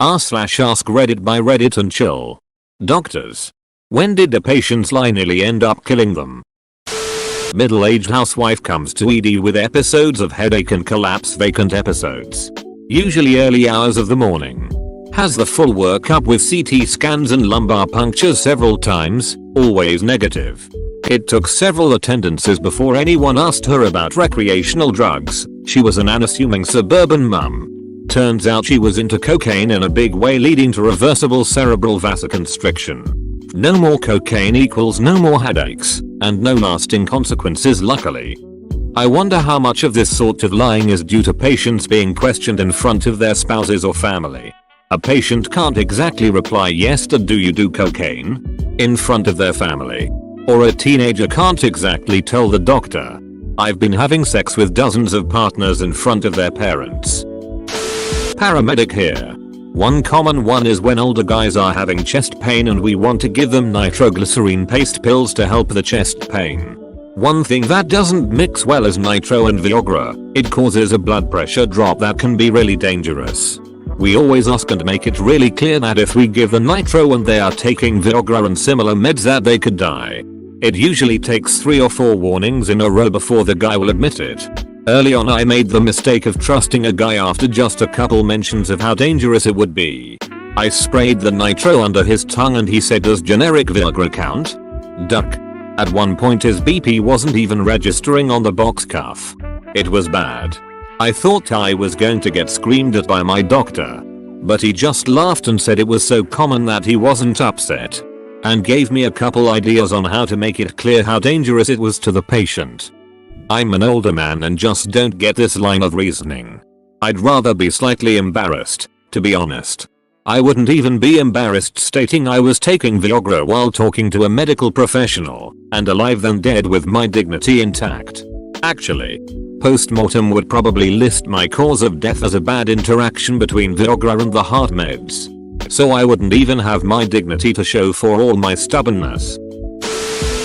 r/Askreddit by Reddit and chill. Doctors. When did the patient's lie nearly end up killing them? Middle-aged housewife comes to ED with episodes of headache and collapse, vacant episodes. Usually early hours of the morning. Has the full workup with CT scans and lumbar punctures several times, always negative. It took several attendances before anyone asked her about recreational drugs. She was an unassuming suburban mum. Turns out she was into cocaine in a big way, leading to reversible cerebral vasoconstriction. No more cocaine equals no more headaches, and no lasting consequences luckily. I wonder how much of this sort of lying is due to patients being questioned in front of their spouses or family. A patient can't exactly reply yes to "do you do cocaine?" in front of their family. Or a teenager can't exactly tell the doctor, "I've been having sex with dozens of partners" in front of their parents. Paramedic here. One common one is when older guys are having chest pain and we want to give them nitroglycerine paste pills to help the chest pain. One thing that doesn't mix well is nitro and Viagra. It causes a blood pressure drop that can be really dangerous. We always ask and make it really clear that if we give the nitro and they are taking Viagra and similar meds that they could die. It usually takes 3 or 4 warnings in a row before the guy will admit it. Early on I made the mistake of trusting a guy after just a couple mentions of how dangerous it would be. I sprayed the nitro under his tongue and he said, "Does generic Viagra count?" Duck. At one point his BP wasn't even registering on the box cuff. It was bad. I thought I was going to get screamed at by my doctor. But he just laughed and said it was so common that he wasn't upset. And gave me a couple ideas on how to make it clear how dangerous it was to the patient. I'm an older man and just don't get this line of reasoning. I'd rather be slightly embarrassed, to be honest. I wouldn't even be embarrassed stating I was taking Viagra while talking to a medical professional, and alive than dead with my dignity intact. Actually, post-mortem would probably list my cause of death as a bad interaction between Viagra and the heart meds. So I wouldn't even have my dignity to show for all my stubbornness.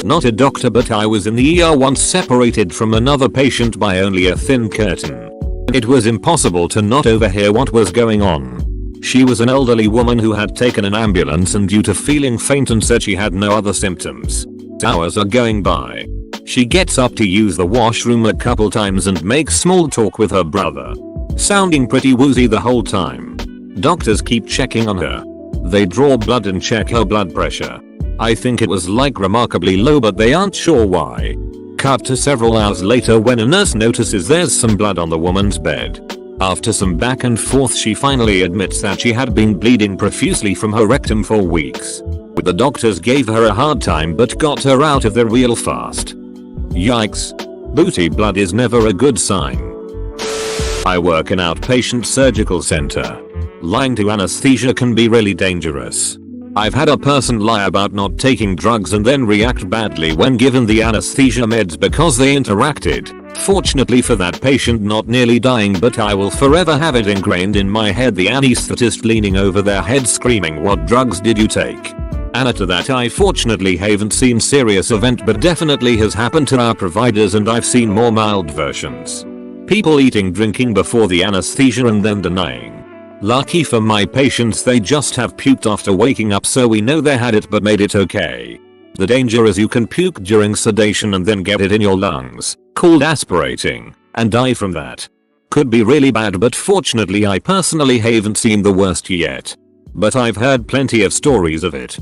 Not a doctor, but I was in the ER once, separated from another patient by only a thin curtain. It was impossible to not overhear what was going on. She was an elderly woman who had taken an ambulance and due to feeling faint and said she had no other symptoms. Hours are going by. She gets up to use the washroom a couple times and makes small talk with her brother. Sounding pretty woozy the whole time. Doctors keep checking on her. They draw blood and check her blood pressure. I think it was like remarkably low, but they aren't sure why. Cut to several hours later when a nurse notices there's some blood on the woman's bed. After some back and forth she finally admits that she had been bleeding profusely from her rectum for weeks. The doctors gave her a hard time but got her out of there real fast. Yikes. Booty blood is never a good sign. I work in outpatient surgical center. Lying to anesthesia can be really dangerous. I've had a person lie about not taking drugs and then react badly when given the anesthesia meds because they interacted. Fortunately for that patient, not nearly dying, but I will forever have it ingrained in my head, the anesthetist leaning over their head screaming, "What drugs did you take?" And to that I fortunately haven't seen serious event, but definitely has happened to our providers, and I've seen more mild versions. People eating, drinking before the anesthesia and then denying. Lucky for my patients they just have puked after waking up, so we know they had it but made it okay. The danger is you can puke during sedation and then get it in your lungs, called aspirating, and die from that. Could be really bad, but fortunately I personally haven't seen the worst yet. But I've heard plenty of stories of it.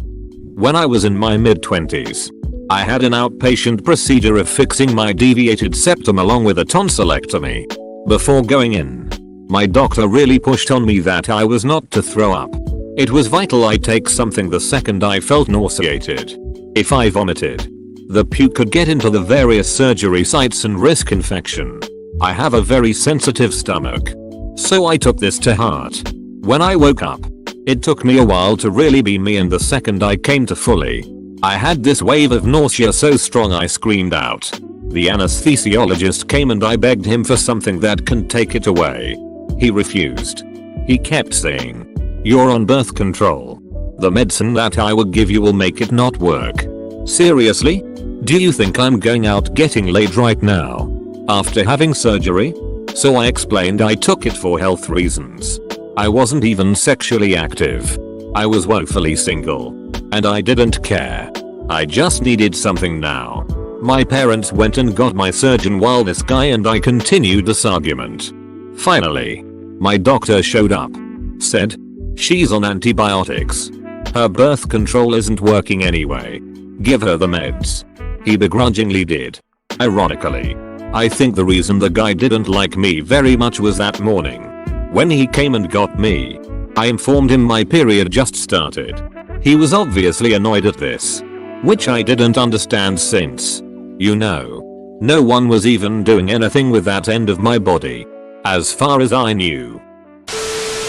When I was in my mid-20s, I had an outpatient procedure of fixing my deviated septum along with a tonsillectomy. Before going in, my doctor really pushed on me that I was not to throw up. It was vital I take something the second I felt nauseated. If I vomited, the puke could get into the various surgery sites and risk infection. I have a very sensitive stomach. So I took this to heart. When I woke up, it took me a while to really be me, and the second I came to fully, I had this wave of nausea so strong I screamed out. The anesthesiologist came and I begged him for something that can take it away. He refused. He kept saying, "You're on birth control. The medicine that I will give you will make it not work." Seriously? Do you think I'm going out getting laid right now? After having surgery? So I explained I took it for health reasons. I wasn't even sexually active. I was woefully single. And I didn't care. I just needed something now. My parents went and got my surgeon while this guy and I continued this argument. Finally, my doctor showed up. Said, she's on antibiotics. Her birth control isn't working anyway. Give her the meds. He begrudgingly did. Ironically, I think the reason the guy didn't like me very much was that morning. When he came and got me, I informed him my period just started. He was obviously annoyed at this, which I didn't understand since, you know, no one was even doing anything with that end of my body, as far as I knew.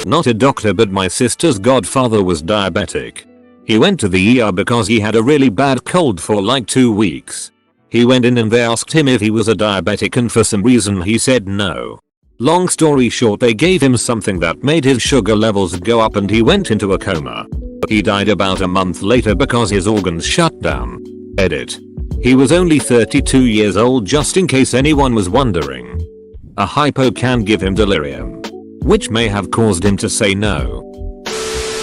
Not a doctor, but my sister's godfather was diabetic. He went to the ER because he had a really bad cold for like 2 weeks. He went in and they asked him if he was a diabetic and for some reason he said no. Long story short, they gave him something that made his sugar levels go up and he went into a coma. He died about a month later because his organs shut down. Edit. He was only 32 years old, just in case anyone was wondering. A hypo can give him delirium, which may have caused him to say no.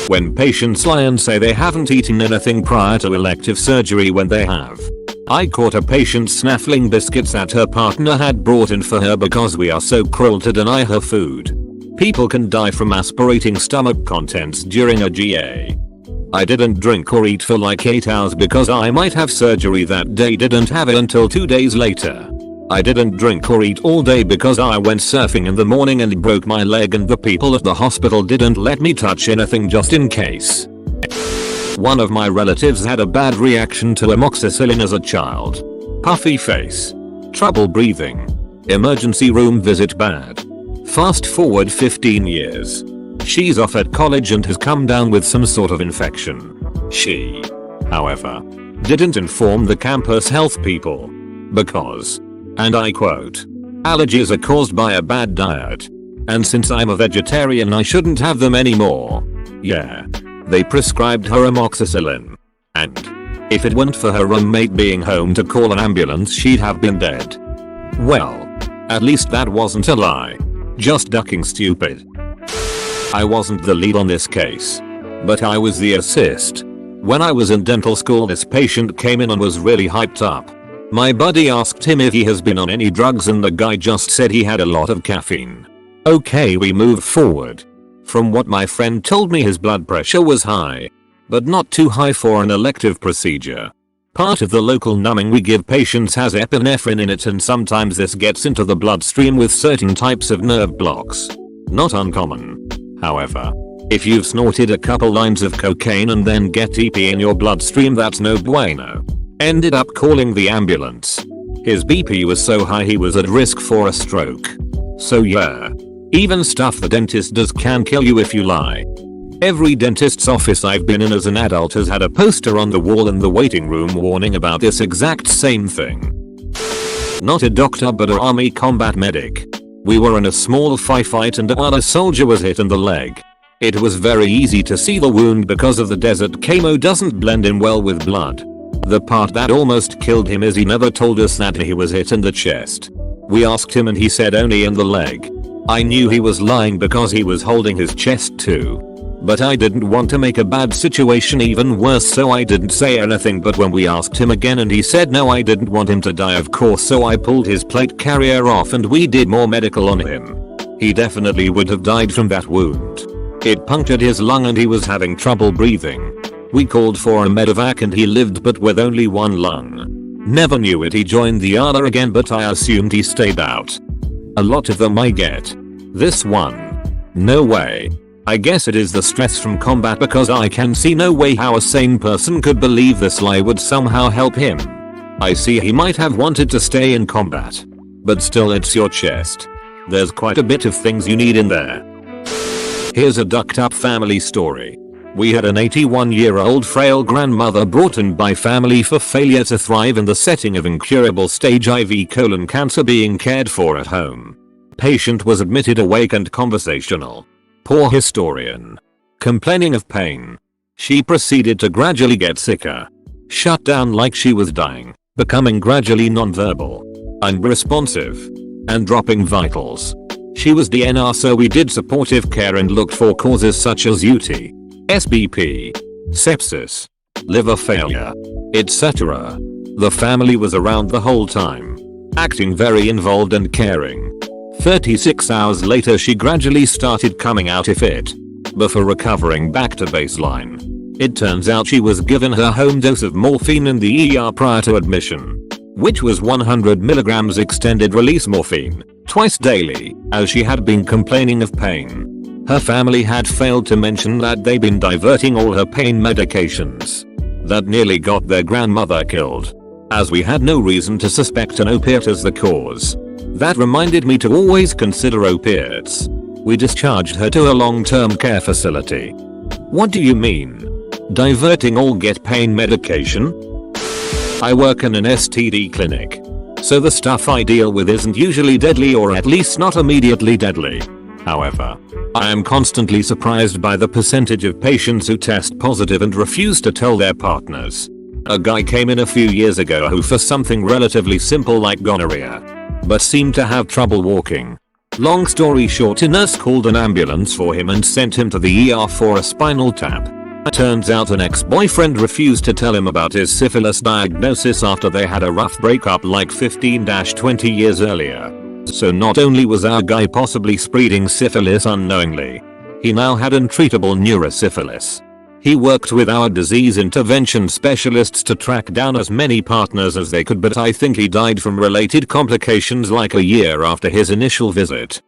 When patients lie and say they haven't eaten anything prior to elective surgery when they have. I caught a patient snaffling biscuits that her partner had brought in for her because we are so cruel to deny her food. People can die from aspirating stomach contents during a GA. I didn't drink or eat for like 8 hours because I might have surgery that day, didn't have it until 2 days later. I didn't drink or eat all day because I went surfing in the morning and broke my leg and the people at the hospital didn't let me touch anything just in case. One of my relatives had a bad reaction to amoxicillin as a child. Puffy face. Trouble breathing. Emergency room visit bad. Fast forward 15 years. She's off at college and has come down with some sort of infection. She, however, didn't inform the campus health people. Because, and I quote, allergies are caused by a bad diet. And since I'm a vegetarian I shouldn't have them anymore. Yeah. They prescribed her amoxicillin. And if it weren't for her roommate being home to call an ambulance, she'd have been dead. Well, at least that wasn't a lie. Just ducking stupid. I wasn't the lead on this case, but I was the assist. When I was in dental school, this patient came in and was really hyped up. My buddy asked him if he has been on any drugs and the guy just said he had a lot of caffeine. Okay, we move forward. From what my friend told me, his blood pressure was high, but not too high for an elective procedure. Part of the local numbing we give patients has epinephrine in it, and sometimes this gets into the bloodstream with certain types of nerve blocks. Not uncommon. However, if you've snorted a couple lines of cocaine and then get EP in your bloodstream, that's no bueno. Ended up calling the ambulance. His BP was so high he was at risk for a stroke. So yeah. Even stuff the dentist does can kill you if you lie. Every dentist's office I've been in as an adult has had a poster on the wall in the waiting room warning about this exact same thing. Not a doctor but an army combat medic. We were in a small firefight and another soldier was hit in the leg. It was very easy to see the wound because of the desert camo doesn't blend in well with blood. The part that almost killed him is he never told us that he was hit in the chest. We asked him and he said only in the leg. I knew he was lying because he was holding his chest too. But I didn't want to make a bad situation even worse, so I didn't say anything. But when we asked him again and he said no, I didn't want him to die of course, so I pulled his plate carrier off and we did more medical on him. He definitely would have died from that wound. It punctured his lung and he was having trouble breathing. We called for a medevac and he lived but with only one lung. Never knew it. He joined the other again but I assumed he stayed out. A lot of them I get. This one. No way. I guess it is the stress from combat because I can see no way how a sane person could believe this lie would somehow help him. I see he might have wanted to stay in combat. But still, it's your chest. There's quite a bit of things you need in there. Here's a ducked up family story. We had an 81-year-old frail grandmother brought in by family for failure to thrive in the setting of incurable stage IV colon cancer being cared for at home. Patient was admitted awake and conversational. Poor historian. Complaining of pain. She proceeded to gradually get sicker. Shut down like she was dying, becoming gradually nonverbal, unresponsive, and dropping vitals. She was DNR, so we did supportive care and looked for causes such as UTI, SBP, sepsis, liver failure, etc. The family was around the whole time, acting very involved and caring. 36 hours later she gradually started coming out of it, before recovering back to baseline. It turns out she was given her home dose of morphine in the ER prior to admission, which was 100mg extended release morphine, twice daily, as she had been complaining of pain. Her family had failed to mention that they'd been diverting all her pain medications. That nearly got their grandmother killed, as we had no reason to suspect an opiate as the cause. That reminded me to always consider opiates. We discharged her to a long-term care facility. What do you mean? Diverting all get pain medication? I work in an STD clinic, so the stuff I deal with isn't usually deadly, or at least not immediately deadly. However, I am constantly surprised by the percentage of patients who test positive and refuse to tell their partners. A guy came in a few years ago who for something relatively simple like gonorrhea, but seemed to have trouble walking. Long story short, a nurse called an ambulance for him and sent him to the ER for a spinal tap. Turns out an ex-boyfriend refused to tell him about his syphilis diagnosis after they had a rough breakup like 15-20 years earlier. So not only was our guy possibly spreading syphilis unknowingly, he now had untreatable neurosyphilis. He worked with our disease intervention specialists to track down as many partners as they could, but I think he died from related complications like a year after his initial visit.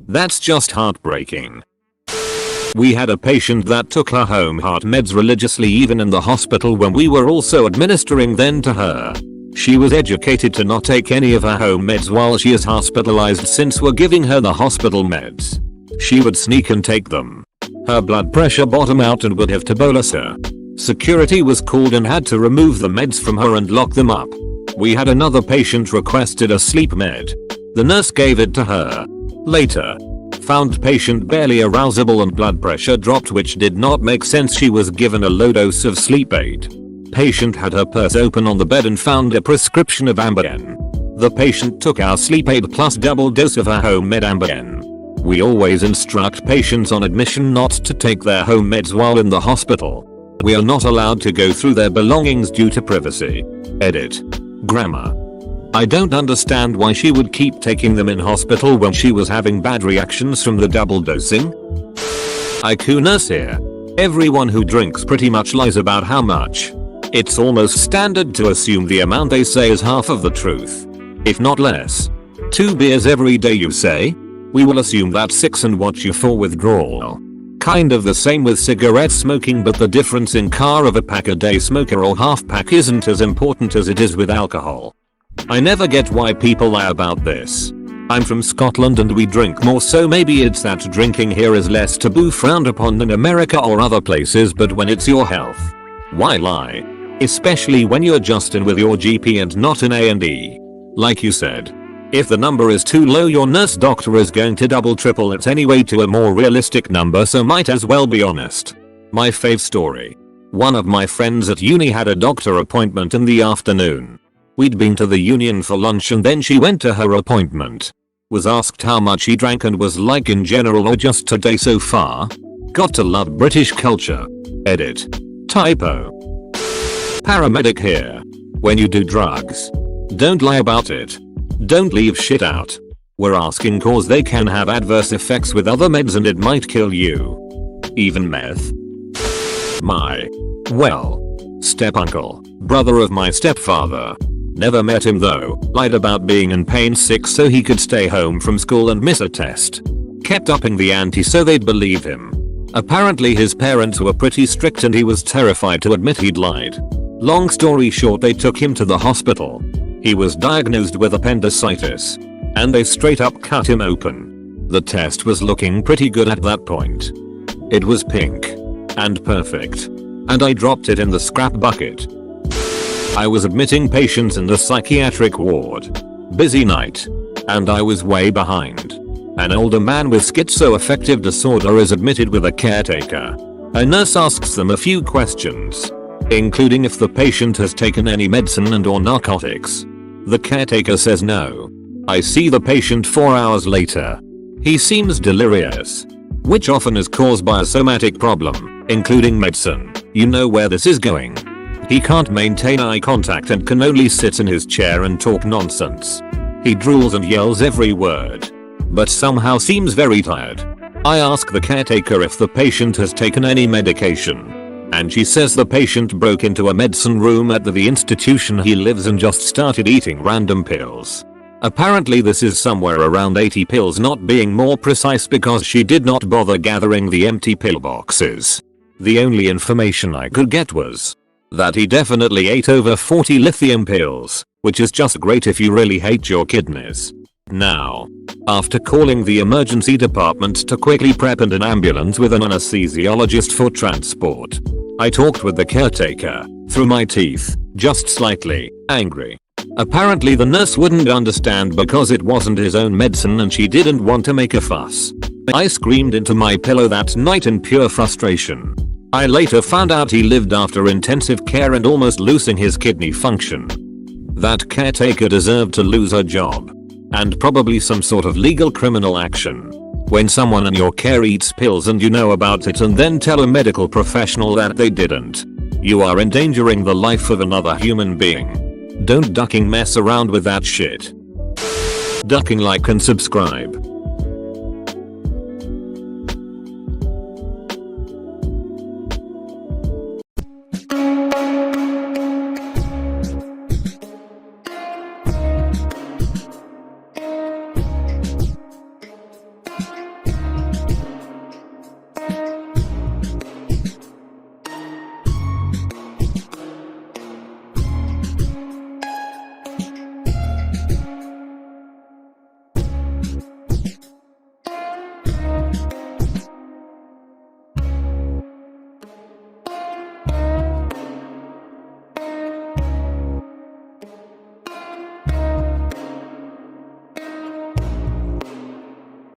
That's just heartbreaking. We had a patient that took her home heart meds religiously even in the hospital when we were also administering them to her. She was educated to not take any of her home meds while she is hospitalized since we're giving her the hospital meds. She would sneak and take them. Her blood pressure bottomed out and would have to bolus her. Security was called and had to remove the meds from her and lock them up. We had another patient requested a sleep med. The nurse gave it to her. Later, found patient barely arousable and blood pressure dropped, which did not make sense. She was given a low dose of sleep aid. Patient had her purse open on the bed and found a prescription of Ambien. The patient took our sleep aid plus double dose of her home med Ambien. We always instruct patients on admission not to take their home meds while in the hospital. We are not allowed to go through their belongings due to privacy. Edit. Grammar. I don't understand why she would keep taking them in hospital when she was having bad reactions from the double dosing. IQ nurse here. Everyone who drinks pretty much lies about how much. It's almost standard to assume the amount they say is half of the truth, if not less. 2 beers every day you say? We will assume that's 6 and watch you for withdrawal. Kind of the same with cigarette smoking, but the difference in car of a pack a day smoker or half pack isn't as important as it is with alcohol. I never get why people lie about this. I'm from Scotland and we drink more, so maybe it's that drinking here is less taboo, frowned upon than America or other places, but when it's your health, why lie? Especially when you're just in with your GP and not an A&E. Like you said, if the number is too low, your nurse doctor is going to double triple it anyway to a more realistic number, so might as well be honest. My fave story. One of my friends at uni had a doctor appointment in the afternoon. We'd been to the union for lunch and then she went to her appointment. Was asked how much he drank and was like, in general or just today so far? Got to love British culture. Edit. Typo. Paramedic here. When you do drugs, don't lie about it. Don't leave shit out. We're asking cause they can have adverse effects with other meds and it might kill you. Even meth. Step-uncle, brother of my stepfather. Never met him though, lied about being in pain sick so he could stay home from school and miss a test. Kept upping the ante so they'd believe him. Apparently his parents were pretty strict and he was terrified to admit he'd lied. Long story short, they took him to the hospital. He was diagnosed with appendicitis, and they straight up cut him open. The test was looking pretty good at that point. It was pink and perfect, and I dropped it in the scrap bucket. I was admitting patients in the psychiatric ward. Busy night, and I was way behind. An older man with schizoaffective disorder is admitted with a caretaker. A nurse asks them a few questions, including if the patient has taken any medicine and or narcotics. The caretaker says no. I see the patient 4 hours later. He seems delirious, which often is caused by a somatic problem, including medicine. You know where this is going. He can't maintain eye contact and can only sit in his chair and talk nonsense. He drools and yells every word, but somehow seems very tired. I ask the caretaker if the patient has taken any medication, and she says the patient broke into a medicine room at the institution he lives and just started eating random pills. Apparently this is somewhere around 80 pills, not being more precise because she did not bother gathering the empty pill boxes. The only information I could get was that he definitely ate over 40 lithium pills, which is just great if you really hate your kidneys. Now, after calling the emergency department to quickly prep an ambulance with an anesthesiologist for transport, I talked with the caretaker, through my teeth, just slightly angry. Apparently the nurse wouldn't understand because it wasn't his own medicine and she didn't want to make a fuss. I screamed into my pillow that night in pure frustration. I later found out he lived after intensive care and almost losing his kidney function. That caretaker deserved to lose her job. And probably some sort of legal criminal action. When someone in your care eats pills and you know about it and then tell a medical professional that they didn't, you are endangering the life of another human being. Don't ducking mess around with that shit. Ducking, like and subscribe.